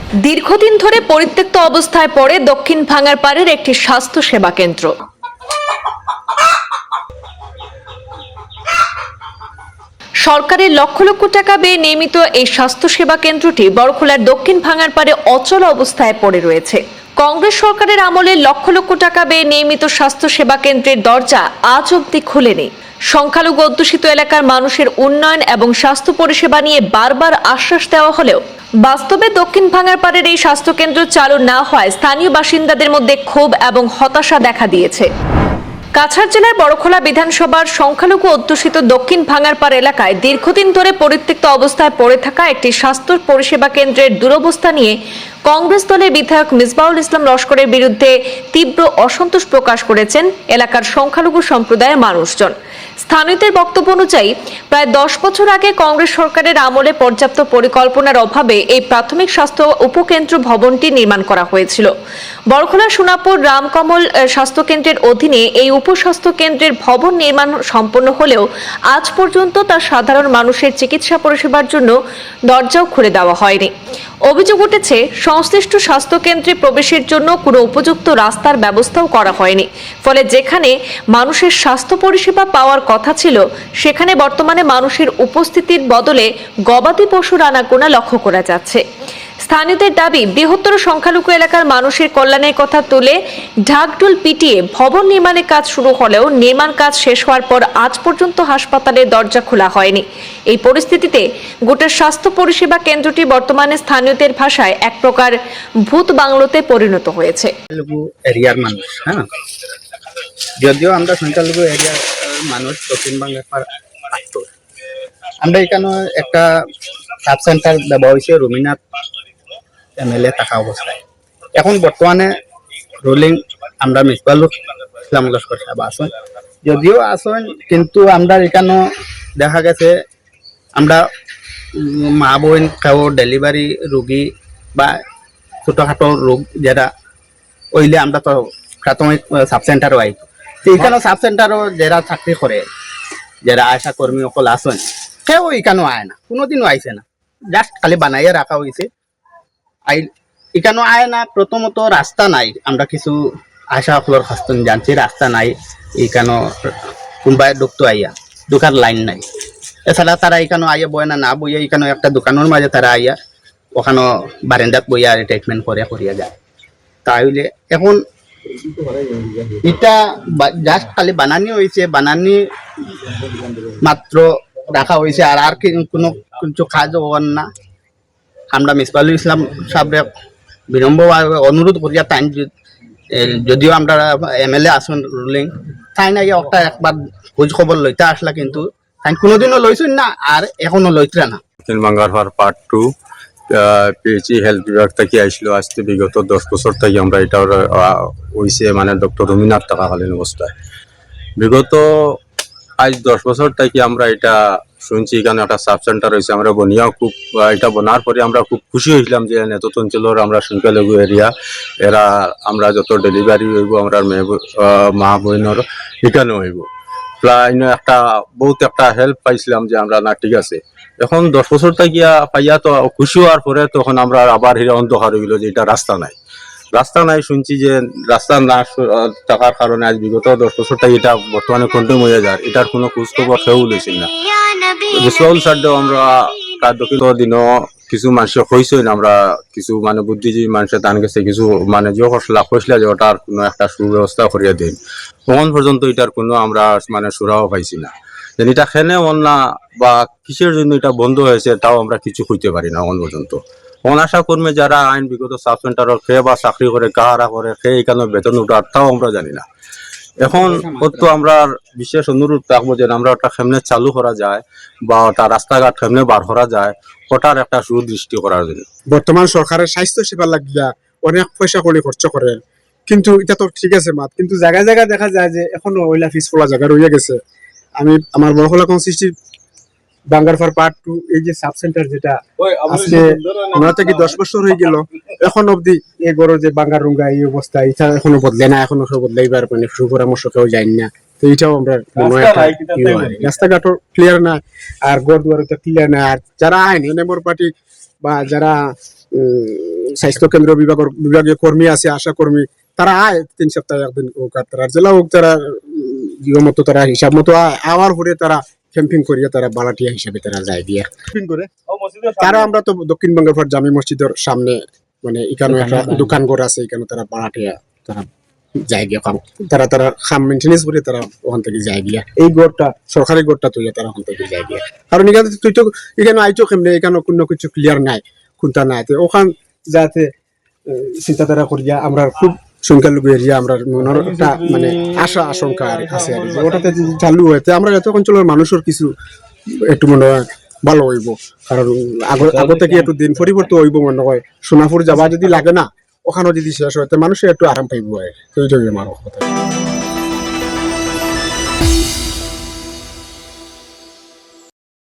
দীর্ঘদিন ধরে পরিত্যক্ত অবস্থায় পড়ে দক্ষিণ ভাঙারপাড়ের একটি স্বাস্থ্য সেবা কেন্দ্র। সরকারের লক্ষ লক্ষ টাকা ব্যয়ে নির্মিত এই স্বাস্থ্য সেবা কেন্দ্রটি বড়খোলার দক্ষিণ ভাঙারপাড়ে অচল অবস্থায় পড়ে রয়েছে। কংগ্রেস সরকারের আমলে লক্ষ লক্ষ টাকা ব্যয়ে নির্মিত স্বাস্থ্য সেবা কেন্দ্রের দরজা আজ অবধি খোলেনি। সংখ্যালঘু অধ্যুষিত এলাকার মানুষের উন্নয়ন এবং স্বাস্থ্য পরিষেবা নিয়ে বারবার আশ্বাস দেওয়া হলেও বাস্তবে দক্ষিণ ভাঙারপাড়ের এই স্বাস্থ্যকেন্দ্র চালু না হওয়ায় স্থানীয় বাসিন্দাদের মধ্যে ক্ষোভ এবং হতাশা দেখা দিয়েছে। কাছাড় জেলার বড়খোলা বিধানসভার সংখ্যালঘু অধ্যুষিত দক্ষিণ ভাঙারপাড় এলাকায় দীর্ঘদিন ধরে পরিত্যক্ত অবস্থায় পড়ে থাকা একটি স্বাস্থ্য পরিষেবা কেন্দ্রের দুরবস্থা নিয়ে কংগ্রেস দলের বিধায়ক মিসবাউল ইসলাম লস্করের বিরুদ্ধে তীব্র অসন্তোষ প্রকাশ করেছেন এলাকার সংখ্যালঘু সম্প্রদায়ের মানুষজন। স্থানীয়দের বক্তব্য অনুযায়ী প্রায় 10 বছর আগে কংগ্রেস সরকারের আমলে পর্যাপ্ত পরিকল্পনার অভাবে এই প্রাথমিক স্বাস্থ্য উপকেন্দ্র ভবনটি নির্মাণ করা হয়েছিল। বড়খোলা সোনাপুর রামকমল স্বাস্থ্যকেন্দ্রের অধীনে এই উপস্বাস্থ্য কেন্দ্রের ভবন নির্মাণ সম্পন্ন হলেও আজ পর্যন্ত তা সাধারণ মানুষের চিকিৎসা পরিষেবার জন্য দরজাও খুলে দেওয়া হয়নি। অভিযোগ উঠেছে সংশ্লিষ্ট স্বাস্থ্য কেন্দ্রে প্রবেশের জন্য কোনো উপযুক্ত রাস্তার ব্যবস্থাও করা হয়নি, ফলে যেখানে মানুষের স্বাস্থ্য পরিষেবা পাওয়ার কথা ছিল সেখানে বর্তমানে মানুষের উপস্থিতির বদলে গবাদি পশুর আনাগোনা লক্ষ্য করা যাচ্ছে। স্থানীয়দের দাবি, বৃহত্তর সংখ্যালঘু এলাকার মানুষের কল্যাণের কথা তুলে ঢাকঢোল পিটিয়ে ভবন নির্মাণের কাজ শুরু হলেও নির্মাণ কাজ শেষ হওয়ার পর আজ পর্যন্ত হাসপাতালের দরজা খোলা হয়নি। এই পরিস্থিতিতে গোটা স্বাস্থ্য পরিষেবা কেন্দ্রটি বর্তমানে স্থানীয়দের ভাষায় এক প্রকার ভূত বাংলোতে পরিণত হয়েছে। এরিয়ার মানুষ, হ্যাঁ, যদিও আমরা সংখ্যালঘু এরিয়ার মানুষ দক্ষিণবঙ্গের আমরা এখানে একটা সাব সেন্টার দেওয়া হয়েছে রবীন্দ্রনাথ MLA থাকা অবস্থায়। এখন বর্তমানে রুলিং আমরা মিসবাউল ইসলাম লস্কর সাহেব আসেন, যদিও আসেন, কিন্তু আমরা এখানে দেখা গেছে আমরা মা বোন কেউ ডেলিভারি রোগী বা ছোটখাটো রোগ যারা ওইলে আমরা তো প্রাথমিক সাব সেন্টারও আই, তো এখানে সাব সেন্টারও যারা চাকরি করে, যারা আশা কর্মী সকল আসেন, কেউ এখানেও আয় না, কোনোদিনও আইছে না, জাস্ট খালি বানাইয়া রাখা হয়েছে। এখানেও আয় না। প্রথমত রাস্তা নাই, আমরা কিছু আশা সকলের কাছে জানছি রাস্তা নাই, এখানে কোনবাই ঢুকতো আইয়া দোকান লাইন নাই। এছাড়া তারা এখানে আইয়া বয় না বইয়া এখানে একটা দোকানের মাঝে তারা আইয়া ওখানে বারান্দাত বইয়া ট্রিটমেন্ট করিয়া যায়। তাহলে এখন এটা জাস্ট খালি বানানি হয়েছে, বানানি মাত্র রাখা হয়েছে, আর কোনো কিছু কাজ হওয়ার না। আমরা মিসবাউল ইসলাম সাহেব বিলম্ব অনুরোধ করিয়া তাই, যদিও আমরা MLA আসুন রুলিং, তাই না একটা একবার খোঁজ খবর লইতে আসলা, কিন্তু তাই কোনোদিনও লইছেন না আর এখনো লইতে না। ভাঙারপাড় পার্ট 2 PHE হেলথ বিভাগ থেকে আসলো। আজকে বিগত 10 বছর থেকে আমরা এটা হয়েছে, মানে ডক্টর রবীন্দ্রনাথ থাকাকালীন অবস্থায়। বিগত আজ 10 বছর থেকে আমরা এটা শুনছি, এখানে একটা সাব সেন্টার হয়েছে। আমরা বনিয়াও খুব, এটা বনার পরে আমরা খুব খুশি হয়েছিলাম যে নেতৃত্ব অঞ্চলের আমরা সংখ্যালঘু এরিয়া এরা আমরা যত ডেলিভারি হইব আমরা মা বোনের এখানে হইব, প্রায় একটা বহুত একটা হেল্প পাইছিলাম যে আমরা না ঠিক আছে। এখন 10 বছর থেকে পাইয়া তো খুশি হওয়ার পরে তখন আমরা আবার হিরা অন্ধকার হয়ে গেল যে এটা রাস্তা নাই। শুনছি যে রাস্তা না থাকার কারণে আজ বিগত 10 বছর থেকে এটা বর্তমানে কন্টিনিউ হয়ে যায়, এটার কোনো খোঁজ খবর কেউ লইছিল না। মিসবাউল সাহেব আমরা তার দক্ষিণ দিনও কিছু মানুষ হয়েছে, আমরা কিছু মানে বুদ্ধিজীবী মানুষের তান গেছে, কিছু মানে যে লাভ হয়েছিল যে ওটার কোনো একটা সুব্যবস্থা করিয়া দিন। তখন পর্যন্ত এটার কোনো আমরা মানে সুরাও পাইছি না, যে এটা খেনে না বা কিসের জন্য এটা বন্ধ হয়েছে তাও আমরা কিছু হইতে পারি না এখন পর্যন্ত। অনাশা কর্মী যারা আইন বিগত সাব সেন্টারের খেয়ে বা চাকরি করে কাহারা করে খেয়ে এখানে বেতন উঠার তাও আমরা জানি না। এখন তো আমরা বিশেষ অনুরোধ থাকবো যে আমরা ওটা কেমনে চালু করা যায় বা ওটা রাস্তাঘাট কেমনে বার করা যায়, ওটার একটা সুদৃষ্টি করার জন্য। বর্তমান সরকারের স্বাস্থ্য সেবা লাগিয়া অনেক পয়সা করে খরচ করে, কিন্তু এটা তো ঠিক আছে মাত, কিন্তু জায়গায় জায়গায় দেখা যায় যে এখনো ওইলা ফিস ফলা জায়গা রয়ে গেছে। আমি আমার বড়খোলা কনসিস্টিভ ভাঙারপাড় পার্ট 2 এই যে সাব সেন্টার যেটা আজকে 9 থেকে 10 বছর হয়ে গেল, এখন অবধি এই গড় যে বাঙ্গার রুঙ্গা এই অবস্থা, এটা এখনো বদলে না, এখনো বদলাইবার মানে সুপরামর্শ কেউ যায়নি না। তো এটাও আমরা রাস্তাঘাটও ক্লিয়ার না, আর গড় দুয়ার ক্লিয়ার না। আর যারা আইন এনএমর পার্টি বা যারা স্বাস্থ্য কেন্দ্র বিভাগীয় কর্মী আছে, আশা কর্মী, তারা আয় 3 সপ্তাহে একদিন হোক, আর তারা জেলা হোক, তারা মতো তারা হিসাব মতো আওয়ার পরে তারা ক্যাম্পিং করিয়া তারা বালাটিয়া হিসাবে তারা যায় গিয়া ক্যাম্পিং করে। তারা আমরা তো দক্ষিণবঙ্গের পর জামি মসজিদের সামনে মানে এখানে একটা দোকান ঘর আছে, এখানে তারা বালাটিয়া তারা যায় গিয়া কাম, তারা খাম মেনটেনেন্স করে তারা ওখান থেকে যায় গিয়া। এই গড়টা সরকারি গড়টা তৈরি, তারা ওখান থেকে যায় গিয়া। কারণ এখানে তুই তো এখানে আইতো কেমনে, এখানে কোনো কিছু ক্লিয়ার নাই, কোনটা নাই, ওখান যাতে চিন্তাধারা করিয়া আমরা খুব সংখ্যালঘু এরিয়া, আমরা মনের একটা মানে আশা আশঙ্কা আছে আর যে ওটাতে যদি চালু হয়েছে আমরা এত অঞ্চলের মানুষের কিছু একটু মনে হয় ভালো হইব। কারণ আগে থেকে একটু দিন পরিবর্তন হইব, মনে হয় সোনাপুর যাবা যদি লাগে না, ওখানেও যদি শেষ হয় মানুষের একটু আরাম পাইব। এইটাই আমার কথা।